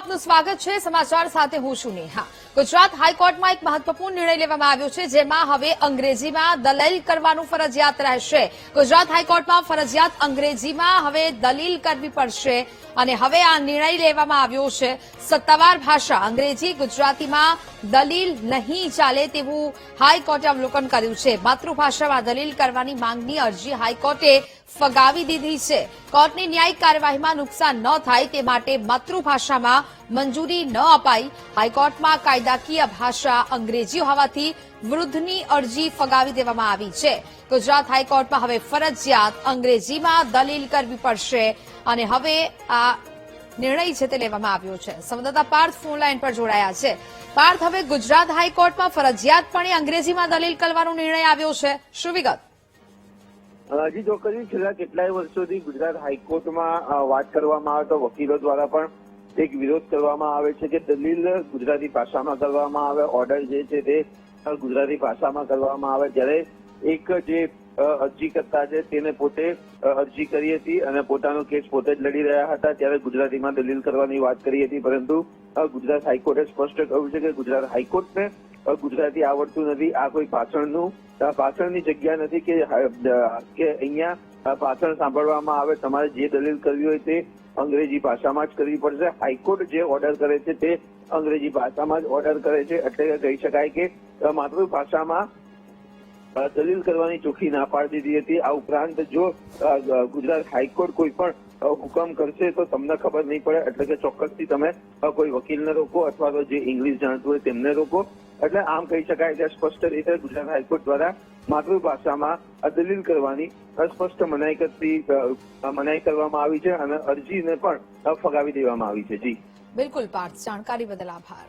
આપનું સ્વાગત છે। સમાચાર સાથે હું છું નેહા। ગુજરાત હાઈકોર્ટમાં એક મહત્વપૂર્ણ નિર્ણય લેવામાં આવ્યો છે, જેમાં હવે અંગ્રેજીમાં દલીલ કરવાનું ફરજિયાત રહેશે। ગુજરાત હાઈકોર્ટમાં ફરજિયાત અંગ્રેજીમાં હવે દલીલ કરવી પડશે અને હવે આ નિર્ણય લેવામાં આવ્યો છે। સત્તાવાર ભાષા અંગ્રેજી, ગુજરાતીમાં દલીલ નહીં ચાલે તેવું હાઈકોર્ટે અવલોકન કર્યું છે। માતૃભાષામાં દલીલ કરવાની માંગની અરજી હાઈકોર્ટે ફગાવી દીધી છે। કોર્ટની ન્યાયિક કાર્યવાહીમાં નુકસાન ન થાય તે માટે માતૃભાષામાં મંજૂરી ન અપાઈ। હાઈકોર્ટમાં કાયદાકીય ભાષા અંગ્રેજી હોવાથી વૃદ્ધની અરજી ફગાવી દેવામાં આવી છે। ગુજરાત હાઈકોર્ટમાં હવે ફરજિયાત અંગ્રેજીમાં દલીલ કરવી પડશે અને હવે આ નિર્ણય છે તે લેવામાં આવ્યો છે। સંવાદદાતા પાર્થ ફોનલાઈન પર જોડાયા છે। પાર્થ, હવે ગુજરાત હાઈકોર્ટમાં ફરજિયાતપણે અંગ્રેજીમાં દલીલ કરવાનો નિર્ણય આવ્યો છે, શું વિગત? જી ચોક્કસ, છેલ્લા કેટલાય વર્ષોથી ગુજરાત હાઈકોર્ટમાં વાત કરવામાં આવે તો વકીલો દ્વારા પણ એક વિરોધ કરવામાં આવે છે કે દલીલ ગુજરાતી ભાષામાં કરવામાં આવે, ઓર્ડર જે છે તે ગુજરાતી ભાષામાં કરવામાં આવે। જ્યારે એક જે અરજીકર્તા છે તેને પોતે અરજી કરી હતી અને પોતાનો કેસ પોતે જ લડી રહ્યા હતા, ત્યારે ગુજરાતીમાં દલીલ કરવાની વાત કરી હતી, પરંતુ ગુજરાત હાઈકોર્ટે સ્પષ્ટ કહ્યું છે કે ગુજરાત હાઈકોર્ટને ગુજરાતી આવડતું નથી। આ કોઈ ભાષણની જગ્યા નથી કે અહીંયા ભાષણ સાંભળવામાં આવે। તમારે જે દલીલ કરવી હોય તે અંગ્રેજી ભાષામાં જ કરવી પડશે। હાઈકોર્ટ જે ઓર્ડર કરે છે તે અંગ્રેજી ભાષામાં જ ઓર્ડર કરે છે, એટલે કહી શકાય કે માતૃભાષામાં દલીલ કરવાની ચોખ્ખી ના પાડી દીધી હતી। આ ઉપરાંત જો ગુજરાત હાઈકોર્ટ કોઈ પણ હુકમ કરશે તો તમને ખબર નહીં પડે, એટલે કે ચોક્કસથી તમે કોઈ વકીલને રોકો અથવા તો જે ઇંગ્લિશ જાણતું હોય તેમને રોકો। એટલે આમ કહી શકાય કે સ્પષ્ટ રીતે ગુજરાત હાઈકોર્ટ દ્વારા માતૃભાષામાં દલીલ કરવાની સ્પષ્ટ મનાઈ કરવામાં આવી છે અને અરજીને પણ ફગાવી દેવામાં આવી છે। જી બિલકુલ પાર્થ, જાણકારી બદલ આભાર।